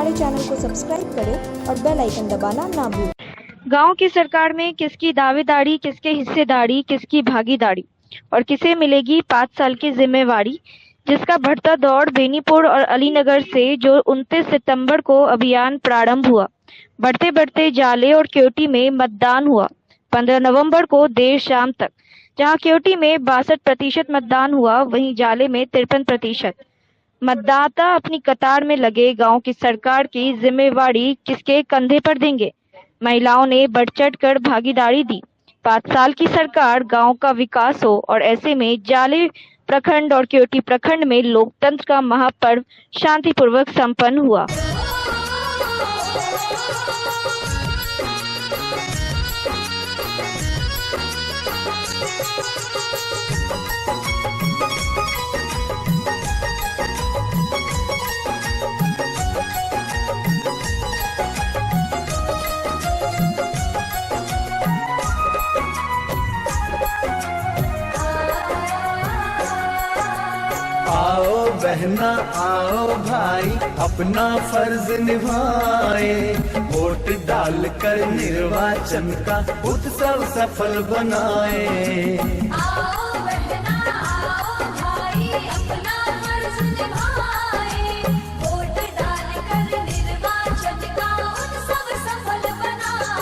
हमारे चैनल को सब्सक्राइब करें और बेल आइकन दबाना ना भूलें। गांव की सरकार में किसकी दावेदारी, किसके हिस्सेदारी, किसकी भागीदारी और किसे मिलेगी 5 साल की जिम्मेवारी, जिसका बढ़ता दौर बेनीपुर और अलीनगर से जो 29 सितंबर को अभियान प्रारंभ हुआ। बढ़ते बढ़ते जाले और क्योटी में मतदान हुआ 15 नवंबर को देर शाम तक। जहां क्योटी में 62% मतदान हुआ, वहीं जाले में 53%। मतदाता अपनी कतार में लगे। गांव की सरकार की जिम्मेवारी किसके कंधे पर देंगे? महिलाओं ने बढ़ चढ़ कर भागीदारी दी। 5 साल की सरकार, गांव का विकास हो, और ऐसे में जाले प्रखंड और क्योटी प्रखंड में लोकतंत्र का महापर्व शांतिपूर्वक संपन्न हुआ। आओ बहना आओ भाई, अपना फर्ज निभाए, वोट डालकर निर्वाचन का उत्सव सफल बनाए। आओ बहना आओ भाई, अपना फर्ज निभाए, वोट डालकर निर्वाचन का उत्सव सफल बनाए।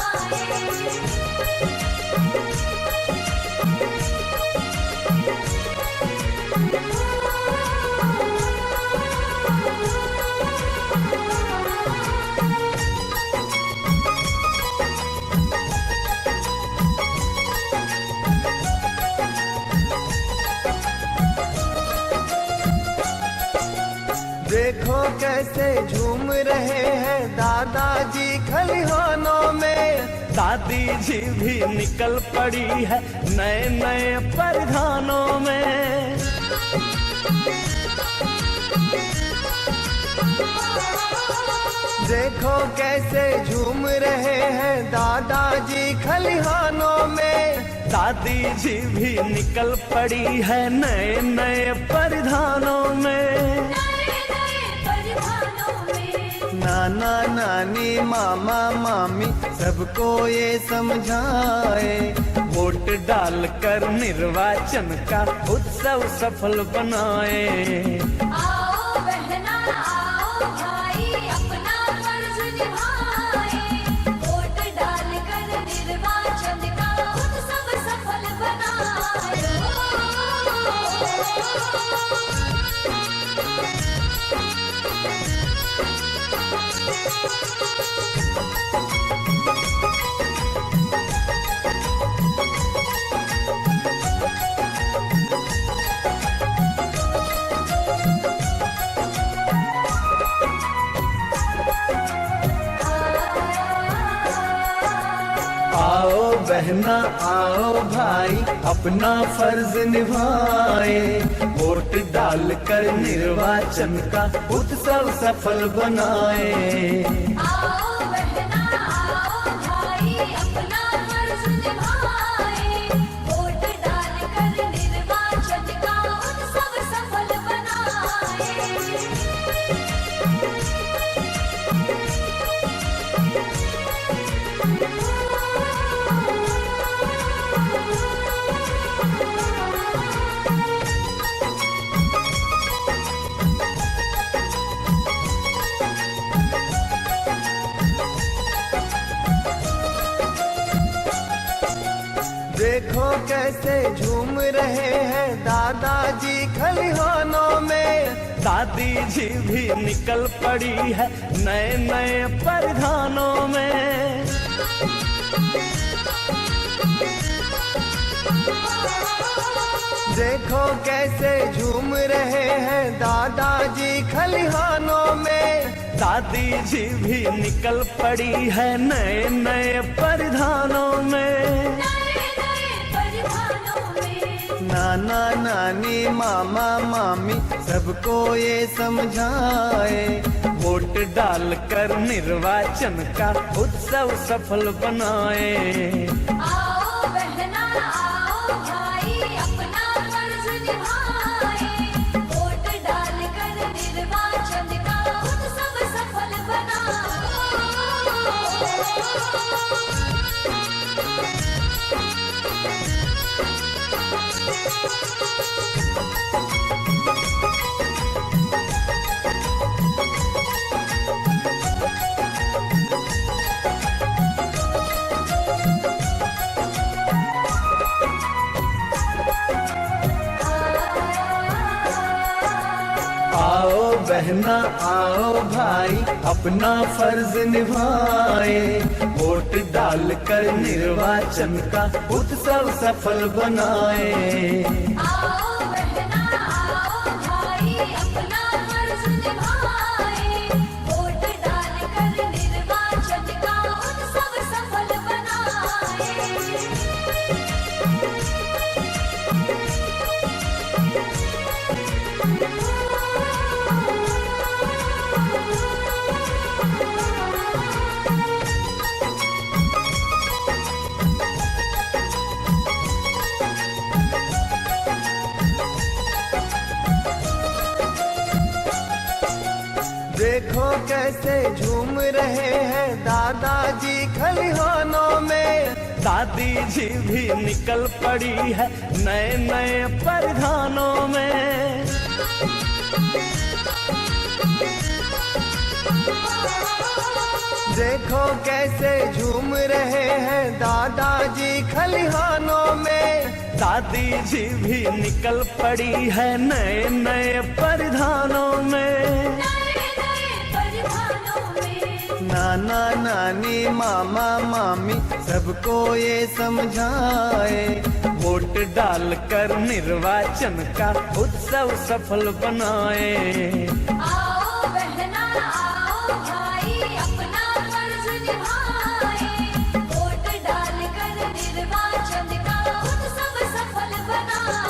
देखो कैसे झूम रहे हैं दादाजी खलिहानों में, दादी जी भी निकल पड़ी है नए नए परिधानों में। देखो कैसे झूम रहे हैं दादाजी खलिहानों में, दादी जी भी निकल पड़ी है नए नए परिधानों में। नाना नानी मामा मामी सबको ये समझाए, वोट डालकर निर्वाचन का उत्सव सफल बनाए। आओ बहना आओ भाई, अपना फर्ज निभाए, वोट डालकर निर्वाचन का उत्सव सफल बनाए। आओ बहना आओ भाई, अपना फर्ज निभाए, वोट डालकर निर्वाचन का उत्सव सफल बनाए। आओ बहना आओ भाई, अपना फर्ज निभाए, वोट डालकर निर्वाचन का उत्सव सफल बनाए। देखो कैसे झूम रहे हैं दादाजी खलिहानों में, दादी जी भी निकल पड़ी है नए नए परिधानों में। देखो कैसे झूम रहे हैं दादाजी खलिहानों में, दादी जी भी निकल पड़ी है नए नए परिधानों में। नाना नानी मामा मामी सबको ये समझाए, वोट डालकर निर्वाचन का उत्सव सफल बनाए। आओ बहना आओ भाई, अपना फर्ज निभाए, वोट डालकर निर्वाचन का उत्सव सफल बनाए। बहना आओ भाई अपना फर्ज निभाए, वोट डालकर निर्वाचन का उत्सव सफल बनाए। आओ बहना आओ भाई अपना फर्ज निभाए, वोट डालकर निर्वाचन का उत्सव सफल बनाए। देखो कैसे झूम रहे हैं दादाजी खलिहानों में, दादी जी भी निकल पड़ी है नए नए परिधानों में। देखो कैसे झूम रहे हैं दादाजी खलिहानों में, दादी जी भी निकल पड़ी है नए नए परिधानों में। नाना नानी मामा मामी सबको ये समझाए, वोट डालकर निर्वाचन का उत्सव सफल बनाए। आओ बहना आओ भाई अपना फर्ज निभाए, वोट डालकर निर्वाचन का उत्सव सफल बनाए।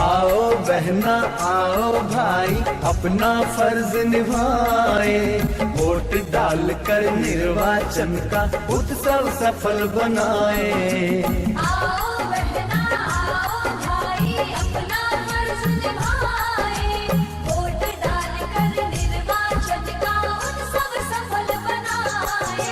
आओ बहना आओ भाई अपना फर्ज निभाए, वोट डालकर निर्वाचन का उत्सव सफल बनाए। आओ बहना आओ भाई अपना फर्ज निभाए, वोट डालकर निर्वाचन का उत्सव सफल बनाए।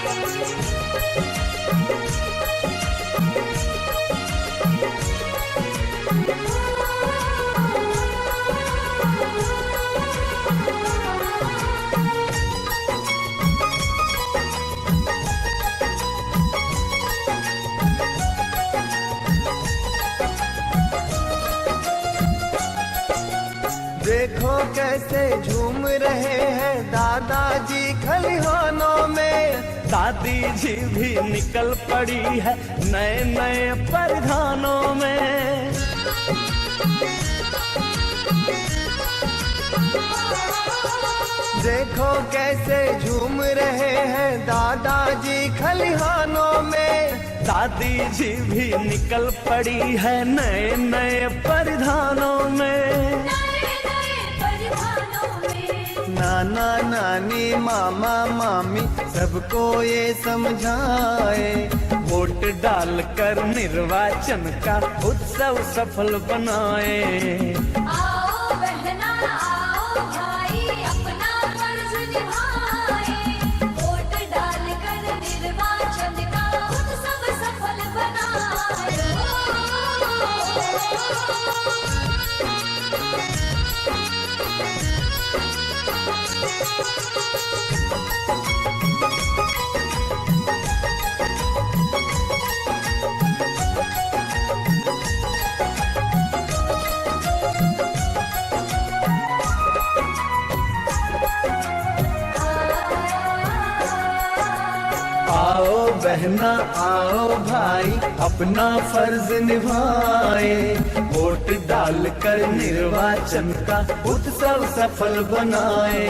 देखो कैसे झूम रहे हैं दादाजी खलिहानों में, दादी जी भी निकल पड़ी है नए नए परिधानों में। देखो कैसे झूम रहे हैं दादाजी खलिहानों में, दादी जी भी निकल पड़ी है नए नए परिधानों में। नाना नानी मामा मामी सबको ये समझाए, वोट डालकर निर्वाचन का उत्सव सफल बनाए। आओ बहना आओ भाई अपना फर्ज निभाए, वोट डालकर निर्वाचन का उत्सव सफल बनाए। आओ बहना आओ भाई अपना फर्ज निभाए, वोट डालकर निर्वाचन का उत्सव सफल बनाए।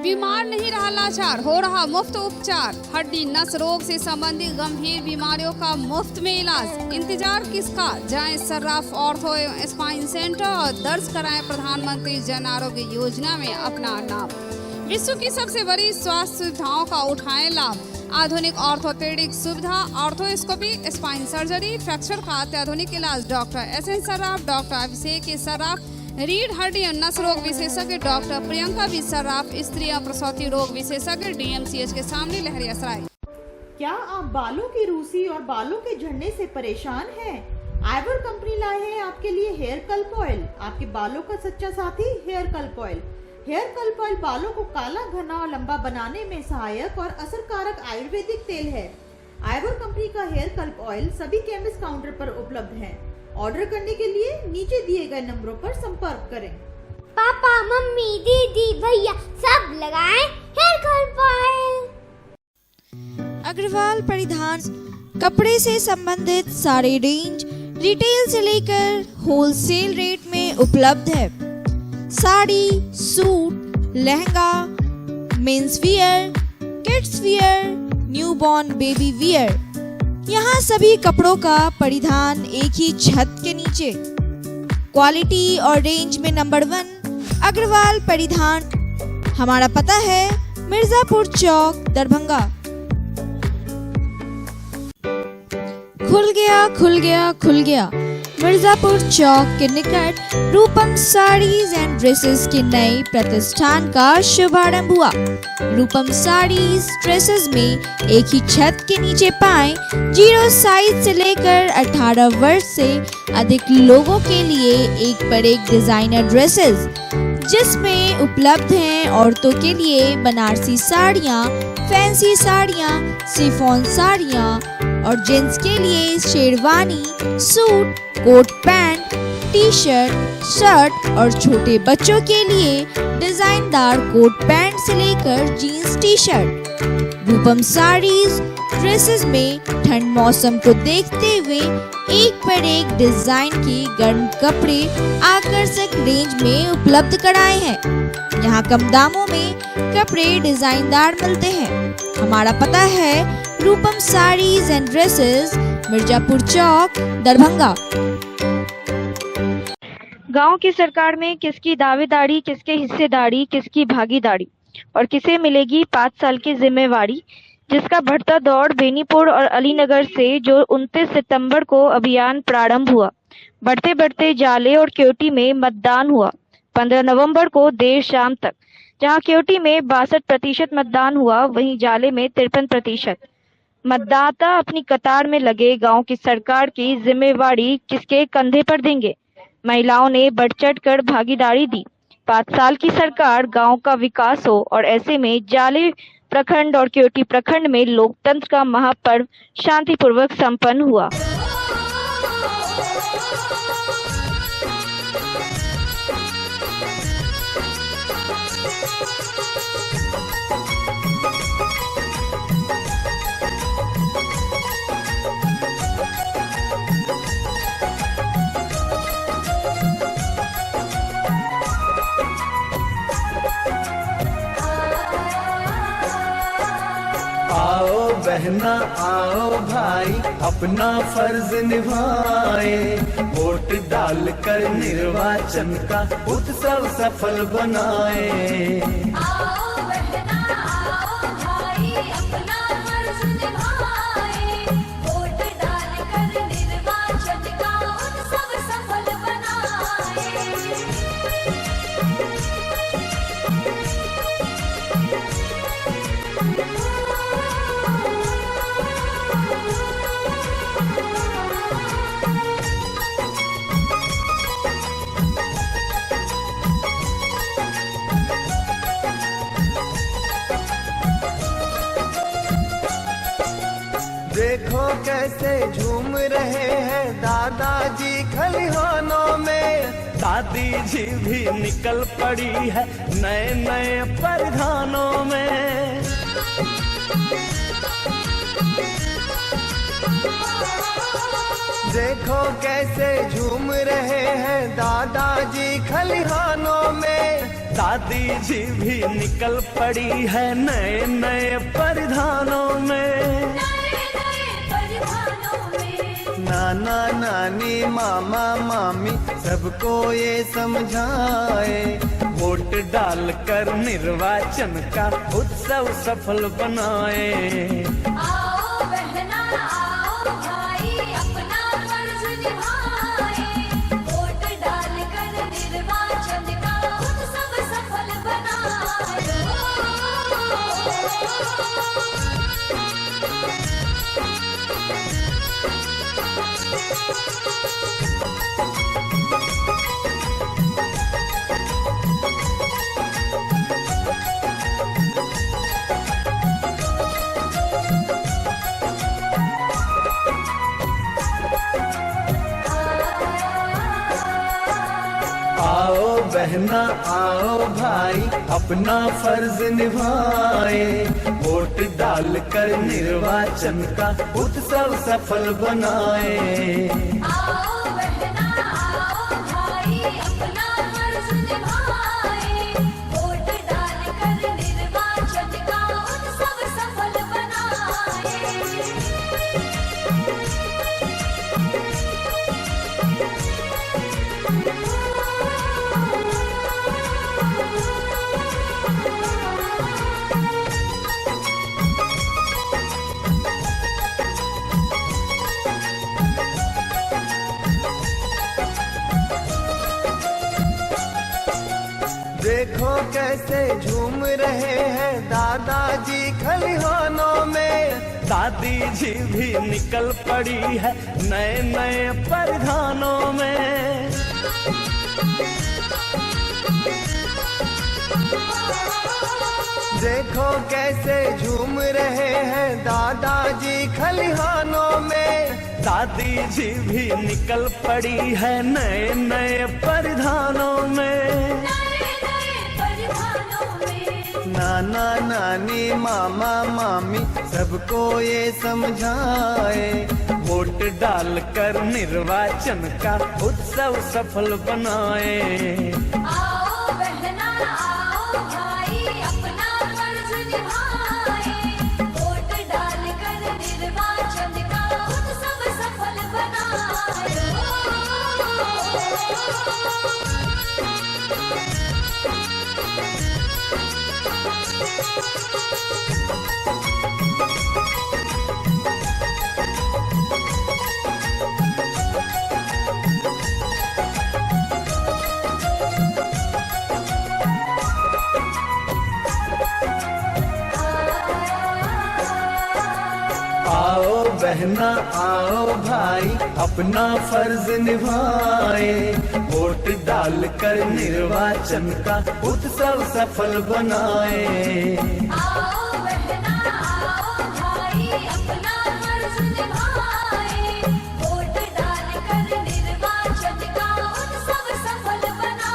बीमार नहीं रहा लाचार, हो रहा मुफ्त उपचार। हड्डी नस रोग से संबंधित गंभीर बीमारियों का मुफ्त में इलाज। इंतजार किसका, जाएं सर्राफ ऑर्थो एवं स्पाइन सेंटर और दर्ज कराएं प्रधानमंत्री जन आरोग्य योजना में अपना नाम। विश्व की सबसे बड़ी स्वास्थ्य सुविधाओं का उठाएं लाभ। आधुनिक ऑर्थोपेडिक सुविधा, ऑर्थोस्कोपी, स्पाइन सर्जरी, फ्रैक्चर का अत्याधुनिक इलाज। Doctor S N Sarraf, doctor Abhishek Sarraf, रीढ़ हड्डी और नस रोग विशेषज्ञ डॉक्टर प्रियंका बी सर्राफ, स्त्री और प्रसूति रोग विशेषज्ञ DMCH के सामने लहरियासराय। क्या आप बालों की रूसी और बालों के झड़ने से परेशान हैं? आइवर कंपनी लाए हैं आपके लिए हेयर कल्प ऑयल, आपके बालों का सच्चा साथी हेयर कल्प ऑयल। हेयर कल्प ऑयल बालों को काला, घना और लंबा बनाने में सहायक और असरकारक आयुर्वेदिक तेल है। आइवर कंपनी का हेयर कल्प ऑयल सभी केमिस्ट काउंटर पर उपलब्ध है। ऑर्डर करने के लिए नीचे दिए गए नंबरों पर संपर्क करें। पापा, मम्मी, दीदी, भैया सब लगाएं हेयर कल्प ऑयल। अग्रवाल परिधान कपड़े से संबंधित सारे रेंज रिटेल से लेकर होलसेल रेट में उपलब्ध है। Sari, suit, lehenga, men's wear, kids wear, newborn baby wear, यहाँ सभी कपड़ों का परिधान एक ही छत के नीचे। क्वालिटी और रेंज में नंबर 1 अग्रवाल परिधान। हमारा पता है मिर्जापुर चौक, दरभंगा। खुल गया मिर्जापुर चौक के निकट रूपम साड़ीज एंड ड्रेसेस के नए प्रतिष्ठान का शुभारंभ हुआ। रूपम साड़ीज ड्रेसेस में एक ही छत के नीचे पाएं 0 साइज से लेकर 18 वर्ष से अधिक लोगों के लिए एक पर एक डिजाइनर ड्रेसेस, जिसमें उपलब्ध हैं औरतों के लिए बनारसी साड़ियाँ, फैंसी साड़ियाँ, शिफॉन साड़ियाँ और जेंट्स के लिए sherwani, suit, coat pant, T shirt, shirt और छोटे बच्चों के लिए डिजाइनदार कोट पैंट से लेकर जीन्स टी शर्ट। रूपम साड़ीज ड्रेसेस में ठंड मौसम को देखते हुए एक पर एक डिजाइन के गर्म कपड़े आकर्षक रेंज में उपलब्ध कराए हैं। यहाँ कम दामों में कपड़े डिजाइनदार मिलते हैं। हमारा पता है रूपम साड़ीज एंड ड्रेसेस, मिर्जापुर चौक, दरभंगा। गांव की सरकार में किसकी दावेदारी, किसके हिस्सेदारी, किसकी भागीदारी और किसे मिलेगी 5 साल की जिम्मेवारी, जिसका बढ़ता दौर बेनीपुर और अलीनगर से जो 29 सितंबर को अभियान प्रारंभ हुआ। बढ़ते बढ़ते जाले और क्योटी में मतदान हुआ 15 नवंबर को देर शाम तक। जहां क्योटी में 62% मतदान हुआ, वहीं जाले में 53%। मतदाता अपनी कतार में लगे। गांव की सरकार की जिम्मेवारी किसके कंधे पर देंगे? महिलाओं ने बढ़ चढ़ कर भागीदारी दी। 5 साल की सरकार, गांव का विकास हो, और ऐसे में जाले प्रखंड और क्योटी प्रखंड में लोकतंत्र का महापर्व शांतिपूर्वक संपन्न हुआ। आओ बहना आओ भाई, अपना फर्ज निभाए, वोट डालकर निर्वाचन का उत्सव सफल बनाए। आओ बहना आओ भाई, अपना फर्ज निभाए, वोट डालकर निर्वाचन का उत्सव सफल बनाए। देखो कैसे झूम रहे हैं दादाजी खलिहानों में, दादी जी भी निकल पड़ी है नए नए परिधानों में। देखो कैसे झूम रहे हैं दादाजी खलिहानों में, दादी जी भी निकल पड़ी है नए नए परिधानों में। नाना नानी मामा मामी सबको ये समझाए, वोट डालकर निर्वाचन का उत्सव सफल बनाए। आओ बहना आओ भाई, अपना फर्ज निभाए, वोट डालकर निर्वाचन बहना आओ भाई अपना फर्ज निभाए, वोट डालकर निर्वाचन का उत्सव सफल बनाए। आओ बहना आओ भाई अपना फर्ज निभाए, वोट डालकर निर्वाचन का उत्सव सफल बनाए। देखो कैसे झूम रहे हैं दादाजी खलिहानों में, दादी जी भी निकल पड़ी है नए नए परिधानों में। देखो कैसे झूम रहे हैं दादाजी खलिहानों में, दादी जी भी निकल पड़ी है नए नए परिधानों में। नाना नानी मामा मामी सबको ये समझाए, वोट डालकर निर्वाचन का उत्सव सफल बनाए। आओ बहना आओ भाई अपना फर्ज निभाए, वोट डालकर निर्वाचन का उत्सव सफल बनाए। आओ बहना आओ भाई अपना फर्ज निभाए, वोट डालकर निर्वाचन का उत्सव सफल बनाए। आओ बहना आओ भाई अपना फर्ज निभाए, वोट डालकर निर्वाचन का उत्सव सफल बनाए।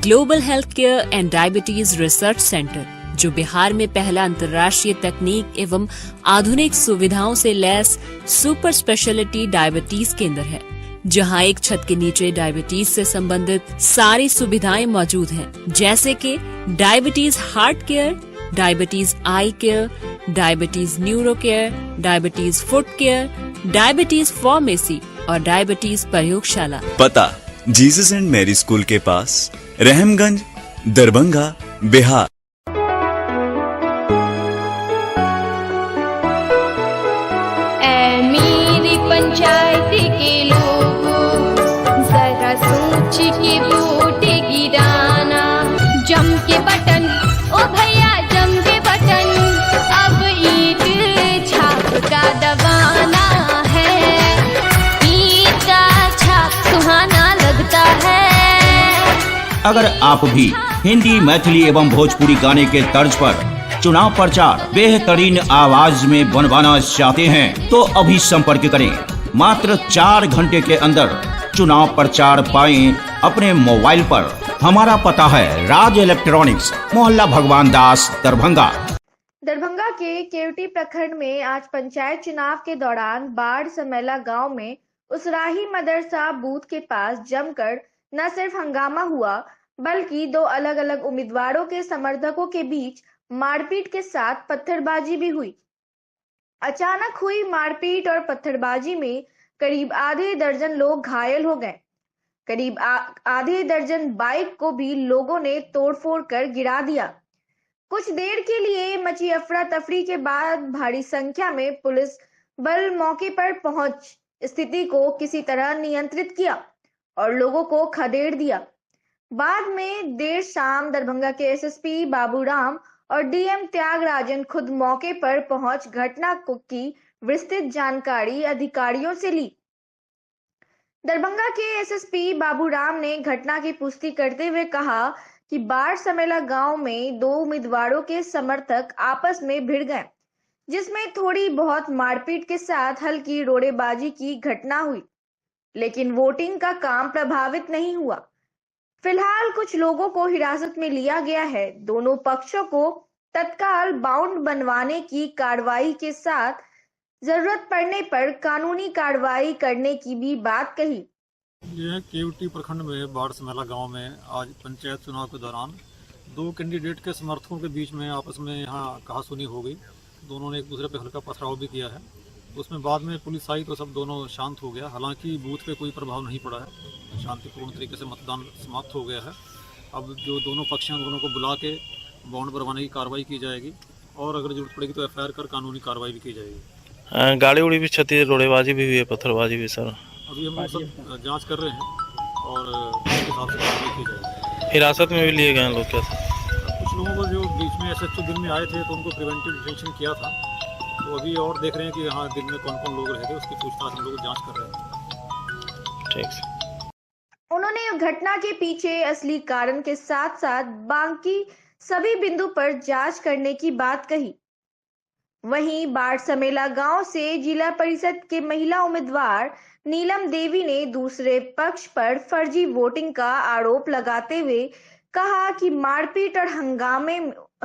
Global health care and diabetes research centre, जो बिहार में पहला अंतर्राष्ट्रीय तकनीक एवं आधुनिक सुविधाओं से लैस सुपर स्पेशलिटी डायबिटीज केंद्र है, जहां एक छत के नीचे डायबिटीज से संबंधित सारी सुविधाएं मौजूद हैं, जैसे कि diabetes heart care, diabetes eye care, diabetes neuro care, diabetes foot care, diabetes pharmacy और डायबिटीज प्रयोगशाला। पता जीसस एंड मैरी स्कूल के पास, रहमगंज, दरभंगा, बिहार। मेरी पंचायत के लोगों जरा सोच के वोट गिराना, जम के बटन ओ भैया जम के बटन, अब ईंट छाप का दबाना है, ईंट का छाप सुहाना लगता है। अगर आप भी हिंदी, मैथिली एवं भोजपुरी गाने के तर्ज पर चुनाव प्रचार बेहतरीन आवाज में बनवाना चाहते हैं तो अभी संपर्क करें। मात्र 4 घंटे के अंदर चुनाव प्रचार पाएं अपने मोबाइल पर। हमारा पता है राज इलेक्ट्रॉनिक्स, मोहल्ला भगवान दास, दरभंगा। दरभंगा के केवटी प्रखंड में आज पंचायत चुनाव के दौरान बाढ़ समेला गांव में उसराही मदरसा बूथ के पास जमकर न सिर्फ हंगामा हुआ, बल्कि 2 अलग अलग उम्मीदवारों के समर्थकों के बीच मारपीट के साथ पत्थरबाजी भी हुई। अचानक हुई मारपीट और पत्थरबाजी में करीब आधे दर्जन लोग घायल हो गए। करीब आधे दर्जन बाइक को भी लोगों ने तोड़फोड़ कर गिरा दिया। कुछ देर के लिए मची अफरा तफरी के बाद भारी संख्या में पुलिस बल मौके पर पहुंच स्थिति को किसी तरह नियंत्रित किया और लोगों को खदेड़ दिया। बाद में देर शाम दरभंगा के एसएसपी बाबूराम और डीएम त्यागराजन खुद मौके पर पहुंच घटना की विस्तृत जानकारी अधिकारियों से ली। दरभंगा के एसएसपी बाबूराम ने घटना की पुष्टि करते हुए कहा कि बाढ़ समेला गांव में 2 उम्मीदवारों के समर्थक आपस में भिड़ गए, जिसमें थोड़ी बहुत मारपीट के साथ हल्की रोड़ेबाजी की घटना हुई, लेकिन वोटिंग का काम प्रभावित नहीं हुआ। फिलहाल कुछ लोगों को हिरासत में लिया गया है। दोनों पक्षों को तत्काल बाउंड बनवाने की कार्रवाई के साथ जरूरत पड़ने पर कानूनी कार्रवाई करने की भी बात कही। यह केवटी प्रखंड में बाढ़ समेला गांव में आज पंचायत चुनाव के दौरान 2 कैंडिडेट के समर्थकों के बीच में आपस में यहाँ कहासुनी हो गई। दोनों ने एक दूसरे पर हल्का पथराव भी किया है। उसमें बाद में पुलिस आई तो सब दोनों शांत हो गया। हालांकि बूथ पे कोई प्रभाव नहीं पड़ा है, शांतिपूर्ण तरीके से मतदान समाप्त हो गया है। अब जो दोनों पक्ष हैं दोनों को बुला के बाउंड बनवाने की कार्रवाई की जाएगी और अगर जरूरत पड़ेगी तो एफआईआर कर कानूनी कार्रवाई भी की जाएगी। गाड़ी उड़ी भी क्षति, रोड़ेबाजी भी हुई है, पत्थरबाजी भी। सर अभी हम लोग सब जाँच कर रहे हैं और उसके हिसाब से कार्रवाई की जाएगी। हिरासत में भी लिए गए लोग? क्या कुछ लोगों को जो बीच में SHO दिन में आए थे तो उनको प्रिवेंटिव डिटेंशन किया था, तो अभी और देख रहे हैं कि हाँ दिन में कौन कौन लोग रहे थे, उसकी पूछताछ हम लोग जांच कर रहे हैं। ठीक। उन्होंने घटना के पीछे असली कारण के साथ साथ बाकी सभी बिंदु पर जांच करने की बात कही। वहीं बाढ़ समेला गांव से जिला परिषद के महिला उम्मीदवार नीलम देवी ने दूसरे पक्ष पर फर्जी वोटिंग का आरोप लगाते हुए कहा कि मारपीट और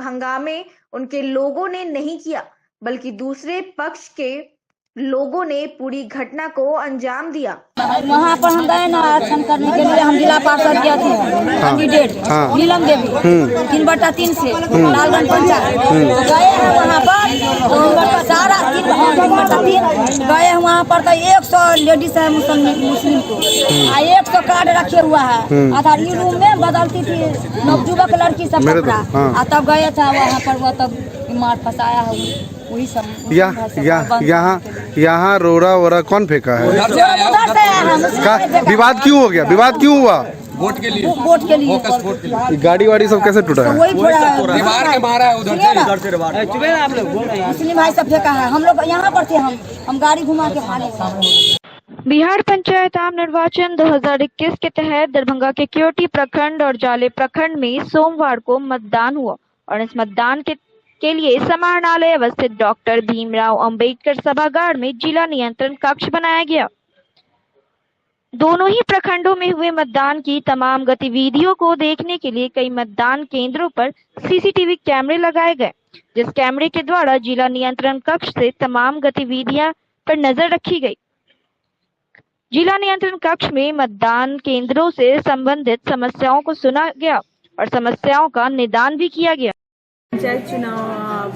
हंगामे उनके लोगों ने नहीं किया, बल्कि दूसरे पक्ष के लोगों ने पूरी घटना को अंजाम दिया। वहाँ पर हम गए ना आरक्षण करने के लिए, हम जिला पार्षद गए थे कैंडिडेट नीलम देवी 3/3 से लालगंज पंचायत गए हैं। वहाँ पर सारा 3/3 गए हैं। वहाँ पर तो 100 लेडीज है मुस्लिम को, 100 कार्ड रखे हुआ है। आधार रूम में बदलती थी नवजुवक लड़की सब कपड़ा, तब गए थे वहाँ पर। वो तब मार फंसाया है वही सब। यहाँ रोड़ा वोड़ा कौन फेंका है? विवाद क्यों हो गया? विवाद क्यों हुआ? वोट के लिए गाड़ी वाड़ी सब कैसे टूटा है? दीवार के मारा है उधर से आप लोग मुस्लिम भाई सब फेंका है। हम लोग यहाँ पर थे, हम गाड़ी घुमा के खाने। बिहार पंचायत आम निर्वाचन 2021 के तहत दरभंगा के केवटी प्रखंड और जाले प्रखंड में सोमवार को मतदान हुआ और इस मतदान के लिए समाहरणालय अवस्थित डॉक्टर भीमराव अंबेडकर सभागार में जिला नियंत्रण कक्ष बनाया गया। दोनों ही प्रखंडों में हुए मतदान की तमाम गतिविधियों को देखने के लिए कई मतदान केंद्रों पर सीसीटीवी कैमरे लगाए गए, जिस कैमरे के द्वारा जिला नियंत्रण कक्ष से तमाम गतिविधियां पर नजर रखी गई। जिला नियंत्रण कक्ष में मतदान केंद्रों से संबंधित समस्याओं को सुना गया और समस्याओं का निदान भी किया गया। पंचायत चुनाव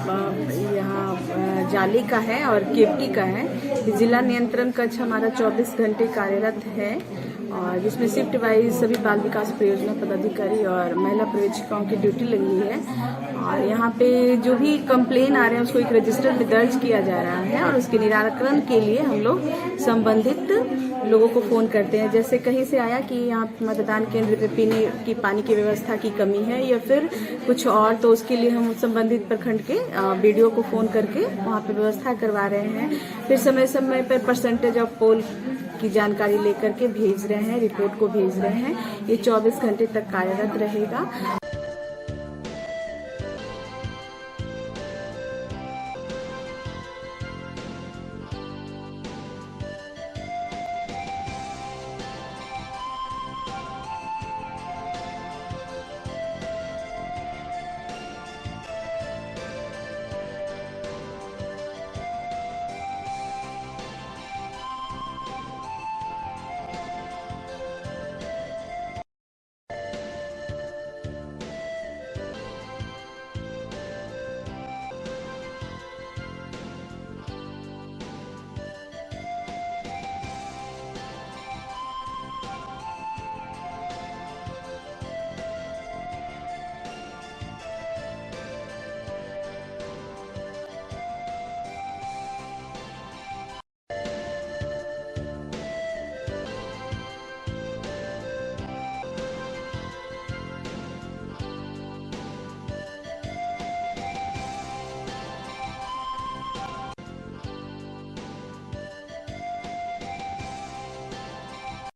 यहाँ जाली का है और केवटी का है। जिला नियंत्रण कक्ष हमारा 24 घंटे कार्यरत है और जिसमें शिफ्ट वाइज सभी बाल विकास परियोजना पदाधिकारी और महिला पर्यवेक्षिकाओं की ड्यूटी लगी है। और यहाँ पे जो भी कंप्लेन आ रहे हैं उसको एक रजिस्टर में दर्ज किया जा रहा है और उसके निराकरण के लिए हम लोग संबंधित लोगों को फोन करते हैं। जैसे कहीं से आया कि यहाँ मतदान केंद्र पे पीने की पानी की व्यवस्था की कमी है या फिर कुछ और, तो उसके लिए हम संबंधित प्रखंड के बीडीओ को फोन करके वहाँ पे व्यवस्था करवा रहे हैं। फिर समय समय पर परसेंटेज ऑफ पोल की जानकारी लेकर के भेज रहे हैं, रिपोर्ट को भेज रहे हैं। ये 24 घंटे तक कार्यरत रहेगा।